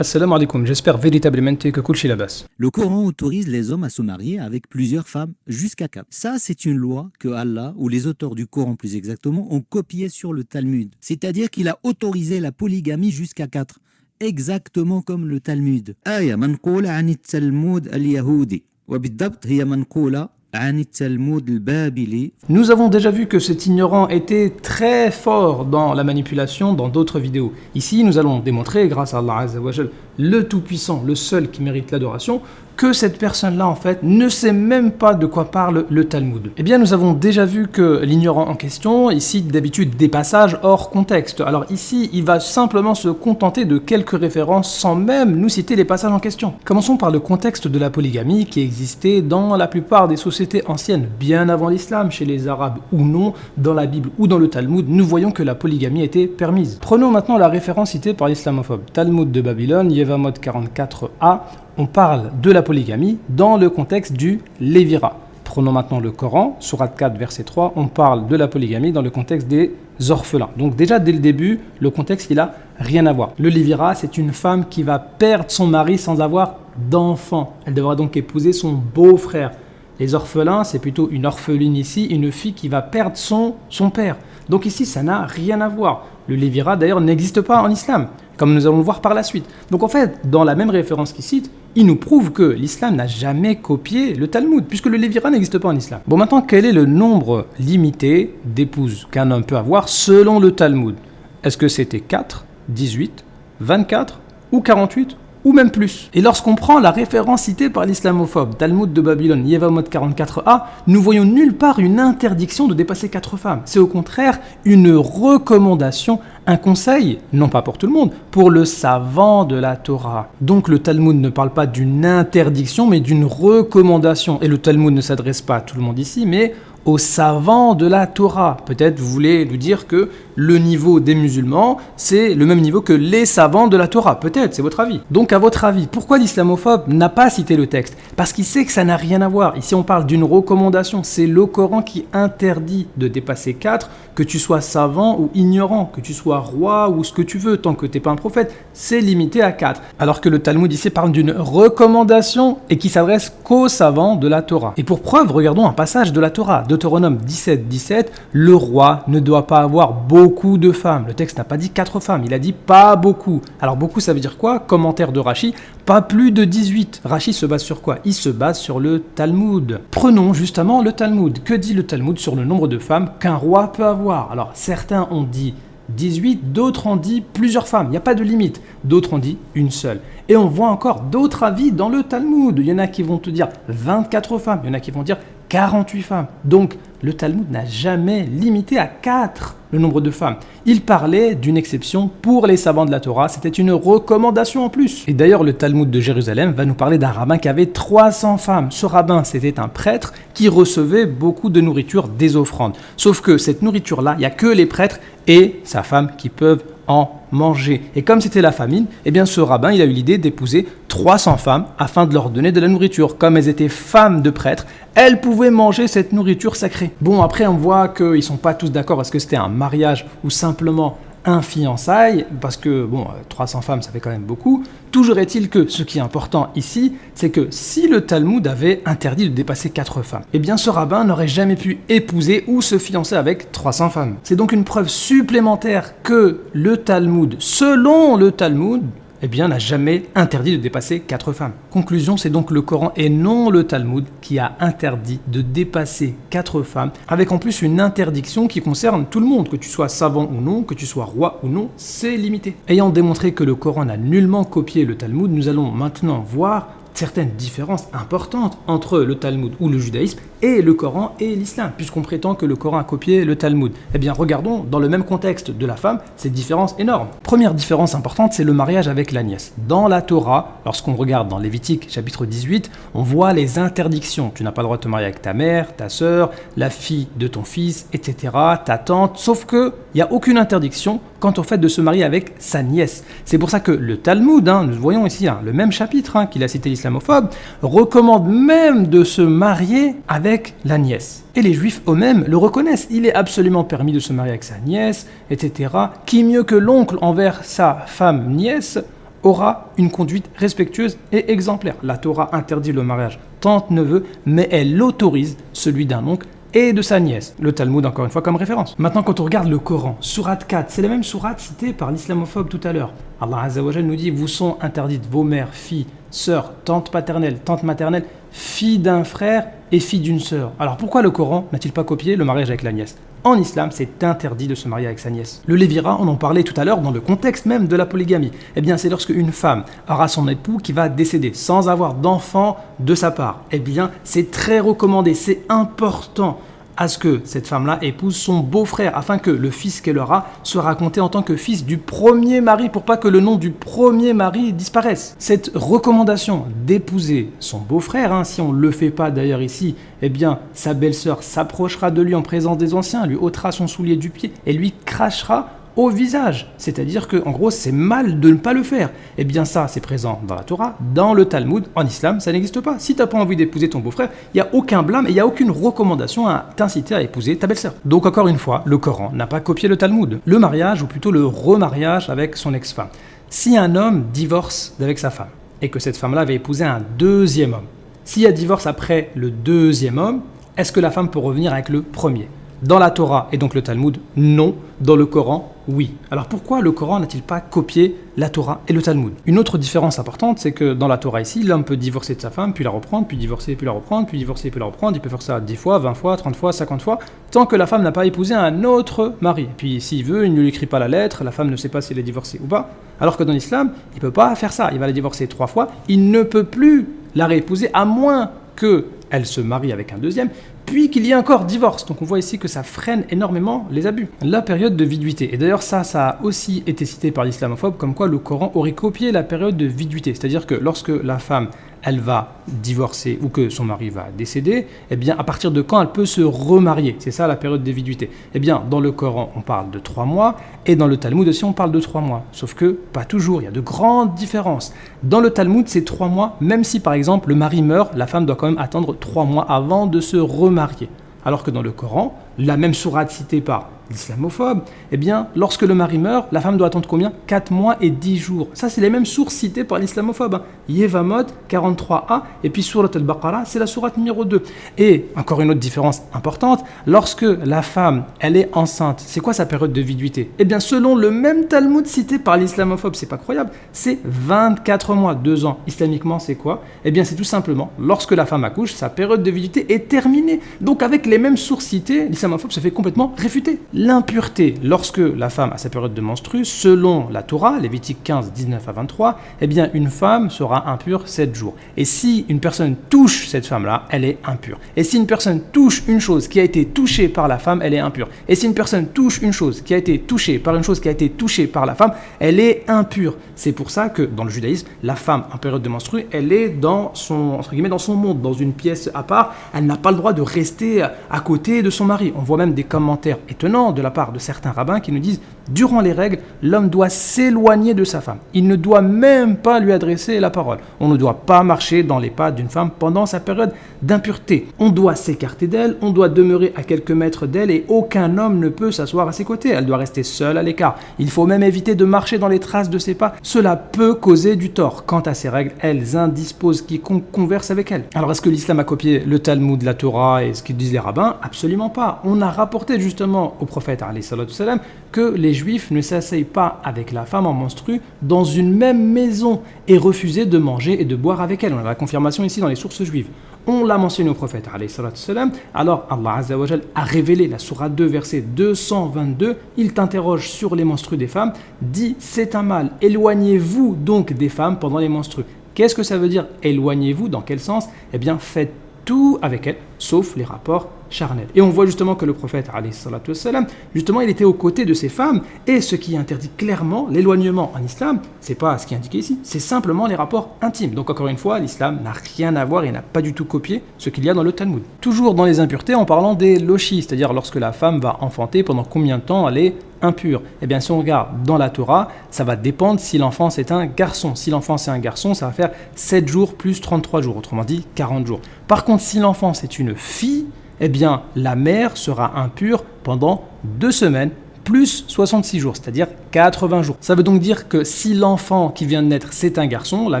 Assalamu alaikum, j'espère véritablement que kulchi labas. Le Coran autorise les hommes à se marier avec plusieurs femmes jusqu'à 4. Ça, c'est une loi que Allah, ou les auteurs du Coran plus exactement, ont copiée sur le Talmud. C'est-à-dire qu'il a autorisé la polygamie jusqu'à 4. Exactement comme le Talmud. آية منقولة عن التلمود اليهودي وبالضبط هي منقولة عن التلمود البابلي. Nous avons déjà vu que cet ignorant était très fort dans la manipulation dans d'autres vidéos. Ici, nous allons démontrer, grâce à Allah Azza wa Jal, le Tout-Puissant, le seul qui mérite l'adoration, que cette personne-là, en fait, ne sait même pas de quoi parle le Talmud. Eh bien, nous avons déjà vu que l'ignorant en question, il cite d'habitude des passages hors contexte. Alors ici, il va simplement se contenter de quelques références sans même nous citer les passages en question. Commençons par le contexte de la polygamie qui existait dans la plupart des sociétés anciennes, bien avant l'islam, chez les Arabes ou non, dans la Bible ou dans le Talmud, nous voyons que la polygamie était permise. Prenons maintenant la référence citée par l'islamophobe. Talmud de Babylone, Yevamot 44a, on parle de la polygamie dans le contexte du Lévira. Prenons maintenant le Coran, Sourate 4, verset 3, on parle de la polygamie dans le contexte des orphelins. Donc déjà dès le début, le contexte il a rien à voir. Le Lévira, c'est une femme qui va perdre son mari sans avoir d'enfant. Elle devra donc épouser son beau-frère. Les orphelins, c'est plutôt une orpheline ici, une fille qui va perdre son père. Donc ici, ça n'a rien à voir. Le Lévira, d'ailleurs, n'existe pas en islam, comme nous allons le voir par la suite. Donc en fait, dans la même référence qu'il cite, il nous prouve que l'islam n'a jamais copié le Talmud, puisque le Lévira n'existe pas en islam. Bon, maintenant, quel est le nombre limité d'épouses qu'un homme peut avoir selon le Talmud? Est-ce que c'était 4, 18, 24 ou 48 ou même plus? Et lorsqu'on prend la référence citée par l'islamophobe, Talmud de Babylone, Yevamot 44a, nous voyons nulle part une interdiction de dépasser 4 femmes. C'est au contraire une recommandation, un conseil, non pas pour tout le monde, pour le savant de la Torah. Donc le Talmud ne parle pas d'une interdiction, mais d'une recommandation. Et le Talmud ne s'adresse pas à tout le monde ici, mais aux savants de la Torah. Peut-être vous voulez nous dire que le niveau des musulmans, c'est le même niveau que les savants de la Torah. Peut-être, c'est votre avis. Donc à votre avis, pourquoi l'islamophobe n'a pas cité le texte? Parce qu'il sait que ça n'a rien à voir. Ici on parle d'une recommandation. C'est le Coran qui interdit de dépasser 4, que tu sois savant ou ignorant, que tu sois roi ou ce que tu veux, tant que tu n'es pas un prophète, c'est limité à 4. Alors que le Talmud ici parle d'une recommandation et qui s'adresse qu'aux savants de la Torah. Et pour preuve, regardons un passage de la Torah, Deutéronome 17, 17, le roi ne doit pas avoir beaucoup de femmes. Le texte n'a pas dit 4 femmes, il a dit pas beaucoup. Alors beaucoup, ça veut dire quoi? Commentaire de Rashi, pas plus de 18. Rashi se base sur quoi? Il se base sur le Talmud. Prenons justement le Talmud. Que dit le Talmud sur le nombre de femmes qu'un roi peut avoir? Alors certains ont dit 18, d'autres ont dit plusieurs femmes, il n'y a pas de limite. D'autres ont dit une seule. Et on voit encore d'autres avis dans le Talmud. Il y en a qui vont te dire 24 femmes, il y en a qui vont dire 48 femmes. Donc, le Talmud n'a jamais limité à 4 le nombre de femmes. Il parlait d'une exception pour les savants de la Torah. C'était une recommandation en plus. Et d'ailleurs, le Talmud de Jérusalem va nous parler d'un rabbin qui avait 300 femmes. Ce rabbin, c'était un prêtre qui recevait beaucoup de nourriture des offrandes. Sauf que cette nourriture-là, il n'y a que les prêtres et sa femme qui peuvent en manger. Et comme c'était la famine, eh bien ce rabbin, il a eu l'idée d'épouser 300 femmes afin de leur donner de la nourriture. Comme elles étaient femmes de prêtres, elles pouvaient manger cette nourriture sacrée. Bon, après on voit qu'ils ne sont pas tous d'accord parce que c'était un mariage ou simplement un fiançailles, parce que, bon, 300 femmes, ça fait quand même beaucoup. Toujours est-il que ce qui est important ici, c'est que si le Talmud avait interdit de dépasser 4 femmes, eh bien ce rabbin n'aurait jamais pu épouser ou se fiancer avec 300 femmes. C'est donc une preuve supplémentaire que le Talmud, selon le Talmud, eh bien, n'a jamais interdit de dépasser 4 femmes. Conclusion, c'est donc le Coran et non le Talmud qui a interdit de dépasser 4 femmes, avec en plus une interdiction qui concerne tout le monde, que tu sois savant ou non, que tu sois roi ou non, c'est limité. Ayant démontré que le Coran n'a nullement copié le Talmud, nous allons maintenant voir certaines différences importantes entre le Talmud ou le judaïsme et le Coran et l'islam, puisqu'on prétend que le Coran a copié le Talmud. Eh bien, regardons dans le même contexte de la femme ces différences énormes. Première différence importante, c'est le mariage avec la nièce. Dans la Torah, lorsqu'on regarde dans Lévitique chapitre 18, on voit les interdictions. Tu n'as pas le droit de te marier avec ta mère, ta sœur, la fille de ton fils, etc., ta tante, sauf que il n'y a aucune interdiction quant au fait de se marier avec sa nièce. C'est pour ça que le Talmud, nous voyons ici le même chapitre qu'il a cité l'islamophobe, recommande même de se marier avec la nièce. Et les juifs eux-mêmes le reconnaissent. Il est absolument permis de se marier avec sa nièce, etc. Qui mieux que l'oncle envers sa femme nièce aura une conduite respectueuse et exemplaire. La Torah interdit le mariage tante-neveu, mais elle autorise celui d'un oncle et de sa nièce. Le Talmud, encore une fois, comme référence. Maintenant, quand on regarde le Coran, sourate 4, c'est la même sourate citée par l'islamophobe tout à l'heure. Allah Azza wa Jal nous dit, vous sont interdites vos mères, filles, sœurs, tantes paternelles, tantes maternelles, filles d'un frère et filles d'une sœur. Alors pourquoi le Coran n'a-t-il pas copié le mariage avec la nièce ? En islam, c'est interdit de se marier avec sa nièce. Le lévira, on en parlait tout à l'heure dans le contexte même de la polygamie. Eh bien, c'est lorsque une femme aura son époux qui va décéder sans avoir d'enfant de sa part. Eh bien, c'est très recommandé, c'est important à ce que cette femme-là épouse son beau-frère, afin que le fils qu'elle aura soit compté en tant que fils du premier mari, pour pas que le nom du premier mari disparaisse. Cette recommandation d'épouser son beau-frère, si on ne le fait pas d'ailleurs ici, eh bien sa belle-sœur s'approchera de lui en présence des anciens, lui ôtera son soulier du pied et lui crachera au visage. C'est-à-dire que, en gros, c'est mal de ne pas le faire. Eh bien ça, c'est présent dans la Torah, dans le Talmud, en islam, ça n'existe pas. Si tu n'as pas envie d'épouser ton beau-frère, il n'y a aucun blâme et il n'y a aucune recommandation à t'inciter à épouser ta belle-sœur. Donc encore une fois, le Coran n'a pas copié le Talmud. Le mariage, ou plutôt le remariage avec son ex-femme. Si un homme divorce avec sa femme, et que cette femme-là va épouser un deuxième homme, s'il y a divorce après le deuxième homme, est-ce que la femme peut revenir avec le premier ? Dans la Torah et donc le Talmud, non. Dans le Coran, oui. Alors pourquoi le Coran n'a-t-il pas copié la Torah et le Talmud ? Une autre différence importante, c'est que dans la Torah ici, l'homme peut divorcer de sa femme, puis la reprendre, puis divorcer, puis la reprendre, puis divorcer, puis la reprendre. Il peut faire ça 10 fois, 20 fois, 30 fois, 50 fois, tant que la femme n'a pas épousé un autre mari. Et puis s'il veut, il ne lui écrit pas la lettre, la femme ne sait pas s'il est divorcé ou pas. Alors que dans l'islam, il ne peut pas faire ça. Il va la divorcer 3 fois, il ne peut plus la réépouser à moins qu'elle se marie avec un deuxième, puis qu'il y ait encore divorce. Donc on voit ici que ça freine énormément les abus. La période de viduité. Et d'ailleurs ça a aussi été cité par l'islamophobe, comme quoi le Coran aurait copié la période de viduité. C'est-à-dire que lorsque la femme, elle va divorcer ou que son mari va décéder, eh bien à partir de quand elle peut se remarier ? C'est ça la période de viduité. Eh bien dans le Coran on parle de 3 mois et dans le Talmud aussi on parle de 3 mois. Sauf que pas toujours, il y a de grandes différences. Dans le Talmud c'est 3 mois, même si par exemple le mari meurt, la femme doit quand même attendre 3 mois avant de se remarier. Alors que dans le Coran, la même sourate citée par l'islamophobe, eh bien, lorsque le mari meurt, la femme doit attendre combien ? 4 mois et 10 jours. Ça, c'est les mêmes sources citées par l'islamophobe. Yevamot 43a, et puis Surat al-Baqarah, c'est la sourate numéro 2. Et, encore une autre différence importante, lorsque la femme, elle est enceinte, c'est quoi sa période de viduité ? Eh bien, selon le même Talmud cité par l'islamophobe, c'est pas croyable, c'est 24 mois, 2 ans. Islamiquement, c'est quoi ? Eh bien, c'est tout simplement, lorsque la femme accouche, sa période de viduité est terminée. Donc, avec les mêmes sources citées, l'islamophobe se fait complètement réfuter. L'impureté, lorsque la femme a sa période de menstru, selon la Torah, Lévitique 15, 19 à 23, eh bien une femme sera impure 7 jours. Et si une personne touche cette femme-là, elle est impure. Et si une personne touche une chose qui a été touchée par la femme, elle est impure. Et si une personne touche une chose qui a été touchée par une chose qui a été touchée par la femme, elle est impure. C'est pour ça que dans le judaïsme, la femme en période de menstru, elle est dans son, entre guillemets, dans son monde, dans une pièce à part. Elle n'a pas le droit de rester à côté de son mari. On voit même des commentaires étonnants de la part de certains rabbins qui nous disent durant les règles, l'homme doit s'éloigner de sa femme. Il ne doit même pas lui adresser la parole. On ne doit pas marcher dans les pas d'une femme pendant sa période d'impureté. On doit s'écarter d'elle, on doit demeurer à quelques mètres d'elle et aucun homme ne peut s'asseoir à ses côtés. Elle doit rester seule à l'écart. Il faut même éviter de marcher dans les traces de ses pas. Cela peut causer du tort. Quant à ces règles, elles indisposent quiconque converse avec elle. Alors est-ce que l'islam a copié le Talmud, la Torah et ce qu'ils disent les rabbins ? Absolument pas. On a rapporté justement au prophète alayhi salatu wassalam, que les juifs ne s'asseyent pas avec la femme en menstru dans une même maison et refusaient de manger et de boire avec elle. On a la confirmation ici dans les sources juives. On l'a mentionné au prophète alayhi salatu wassalam. Alors Allah Azza wa Jal a révélé la sourate 2 verset 222. Il t'interroge sur les menstrues des femmes, dit c'est un mal, éloignez-vous donc des femmes pendant les menstrues. Qu'est-ce que ça veut dire éloignez-vous ? Dans quel sens ? Eh bien faites tout avec elle, sauf les rapports charnel. Et on voit justement que le prophète, alayhi salatu wassalam, justement, il était aux côtés de ces femmes, et ce qui interdit clairement l'éloignement en islam, c'est pas ce qui est indiqué ici, c'est simplement les rapports intimes. Donc encore une fois, l'islam n'a rien à voir et n'a pas du tout copié ce qu'il y a dans le Talmud. Toujours dans les impuretés, en parlant des lochis, c'est-à-dire lorsque la femme va enfanter, pendant combien de temps elle est impure. Eh bien, si on regarde dans la Torah, ça va dépendre si l'enfant c'est un garçon. Si l'enfant c'est un garçon, ça va faire 7 jours plus 33 jours, autrement dit 40 jours. Par contre, si l'enfant c'est une fille, eh bien, la mère sera impure pendant 2 semaines plus 66 jours, c'est-à-dire 80 jours. Ça veut donc dire que si l'enfant qui vient de naître c'est un garçon, la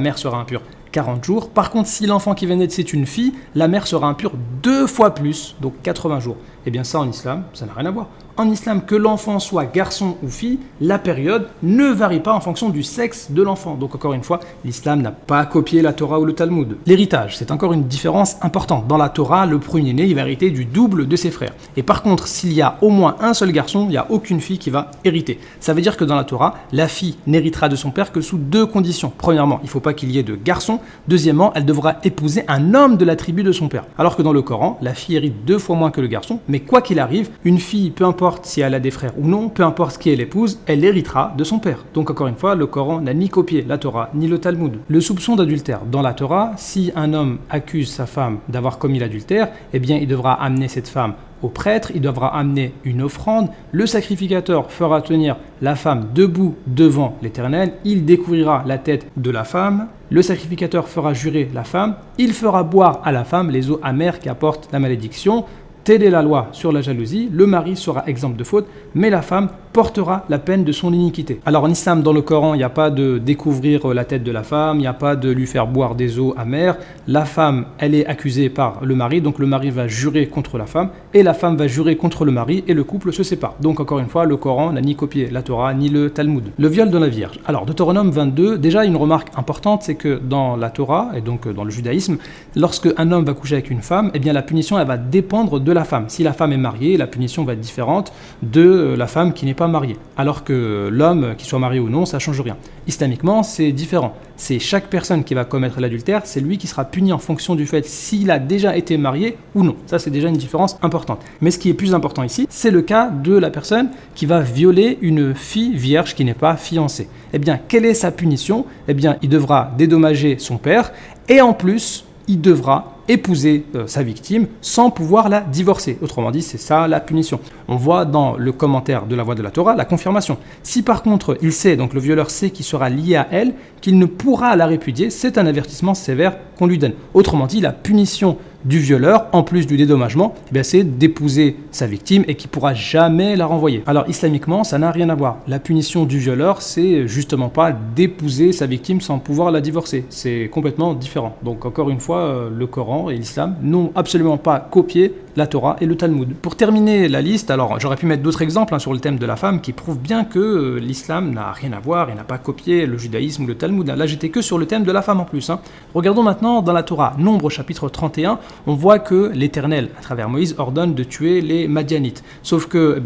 mère sera impure 40 jours. Par contre, si l'enfant qui vient de naître c'est une fille, la mère sera impure 2 fois plus, donc 80 jours. Et bien ça en islam, ça n'a rien à voir. En islam, que l'enfant soit garçon ou fille, la période ne varie pas en fonction du sexe de l'enfant. Donc encore une fois, l'islam n'a pas copié la Torah ou le Talmud. L'héritage, c'est encore une différence importante. Dans la Torah, le premier-né, il va hériter du double de ses frères. Et par contre, s'il y a au moins un seul garçon, il n'y a aucune fille qui va hériter. Ça veut dire que dans la Torah, la fille n'héritera de son père que sous 2 conditions. Premièrement, il ne faut pas qu'il y ait de garçon. Deuxièmement, elle devra épouser un homme de la tribu de son père. Alors que dans le Coran, la fille hérite 2 fois moins que le garçon, mais quoi qu'il arrive, une fille, peu importe si elle a des frères ou non, peu importe qui elle épouse, elle héritera de son père. Donc encore une fois, le Coran n'a ni copié la Torah ni le Talmud. Le soupçon d'adultère. Dans la Torah, si un homme accuse sa femme d'avoir commis l'adultère, eh bien il devra amener cette femme au prêtre, il devra amener une offrande, le sacrificateur fera tenir la femme debout devant l'Éternel, il découvrira la tête de la femme, le sacrificateur fera jurer la femme, il fera boire à la femme les eaux amères qui apportent la malédiction. Telle est la loi sur la jalousie, le mari sera exempt de faute, mais la femme portera la peine de son iniquité. Alors en islam, dans le Coran, il n'y a pas de découvrir la tête de la femme, il n'y a pas de lui faire boire des eaux amères. La femme, elle est accusée par le mari, donc le mari va jurer contre la femme, et la femme va jurer contre le mari, et le couple se sépare. Donc encore une fois, le Coran n'a ni copié la Torah, ni le Talmud. Le viol de la Vierge. Alors, Deutéronome 22, déjà une remarque importante, c'est que dans la Torah, et donc dans le judaïsme, lorsque un homme va coucher avec une femme, eh bien la punition, elle va dépendre de la femme. Si la femme est mariée, la punition va être différente de la femme qui n'est pas mariée. Alors que l'homme, qu'il soit marié ou non, ça ne change rien. Islamiquement, c'est différent. C'est chaque personne qui va commettre l'adultère, c'est lui qui sera puni en fonction du fait s'il a déjà été marié ou non. Ça, c'est déjà une différence importante. Mais ce qui est plus important ici, c'est le cas de la personne qui va violer une fille vierge qui n'est pas fiancée. Eh bien, quelle est sa punition ? Eh bien, il devra dédommager son père et en plus, il devra épouser sa victime sans pouvoir la divorcer. Autrement dit, c'est ça la punition. On voit dans le commentaire de la Voix de la Torah la confirmation. Si par contre il sait, donc le violeur sait qu'il sera lié à elle, qu'il ne pourra la répudier, c'est un avertissement sévère qu'on lui donne. Autrement dit, la punition du violeur, en plus du dédommagement, c'est d'épouser sa victime et qui ne pourra jamais la renvoyer. Alors islamiquement, ça n'a rien à voir. La punition du violeur, c'est justement pas d'épouser sa victime sans pouvoir la divorcer. C'est complètement différent. Donc encore une fois, le Coran et l'islam n'ont absolument pas copié la Torah et le Talmud. Pour terminer la liste, alors j'aurais pu mettre d'autres exemples sur le thème de la femme qui prouvent bien que l'islam n'a rien à voir et n'a pas copié le judaïsme ou le Talmud. Là, j'étais que sur le thème de la femme en plus. Regardons maintenant dans la Torah, Nombre chapitre 31, on voit que l'Éternel, à travers Moïse, ordonne de tuer les Madianites. Sauf que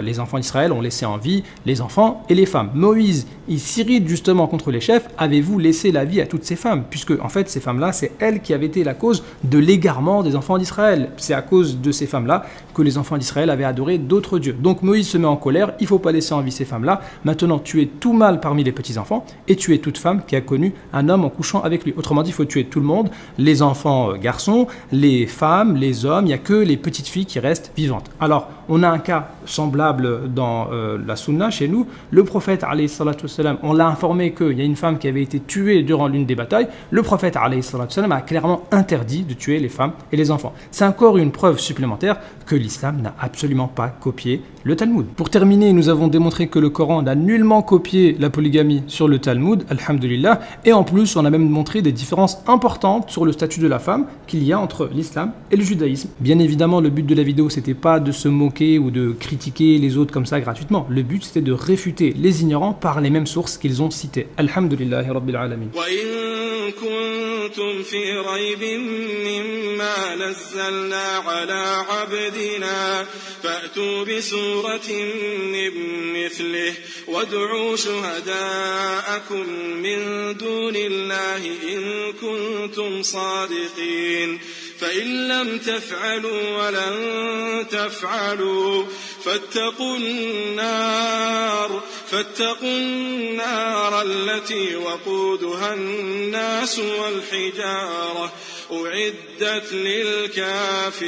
les enfants d'Israël ont laissé en vie les enfants et les femmes. Moïse, il s'irrite justement contre les chefs. Avez-vous laissé la vie à toutes ces femmes ? Puisque, en fait, ces femmes-là, c'est elles qui avaient été la cause de l'égarement des enfants d'Israël. C'est à cause de ces femmes-là que les enfants d'Israël avaient adoré d'autres dieux. Donc Moïse se met en colère, il ne faut pas laisser en vie ces femmes-là. Maintenant, tuer tout mâle parmi les petits-enfants et tuer toute femme qui a connu un homme en couchant avec lui. Autrement dit, il faut tuer tout le monde, les enfants garçons, les femmes, les hommes, il n'y a que les petites filles qui restent vivantes. Alors, on a un cas semblable dans la Sunna chez nous. Le prophète, alayhi salatu wassalam, on l'a informé qu'il y a une femme qui avait été tuée durant l'une des batailles. Le prophète, alayhi salatu wassalam, a clairement interdit de tuer les femmes et les enfants. C'est encore une preuve supplémentaire que l'islam n'a absolument pas copié le Talmud. Pour terminer, nous avons démontré que le Coran n'a nullement copié la polygamie sur le Talmud, alhamdulillah, et en plus, on a même montré des différences importantes sur le statut de la femme qu'il y a entre l'islam et le judaïsme. Bien évidemment, le but de la vidéo, c'était pas de se moquer ou de critiquer les autres comme ça gratuitement. Le but, c'était de réfuter les ignorants par les mêmes sources qu'ils ont citées. Alhamdulillahi Rabbil Alamin. كنتم في ريب مما نزلنا على عبدنا فأتوا بسورة من مثله وادعوا شهداءكم من دون الله إن كنتم صادقين فإن لم تفعلوا ولن تفعلوا فاتقوا النار التي وقودها الناس والحجارة أعدت للكافرين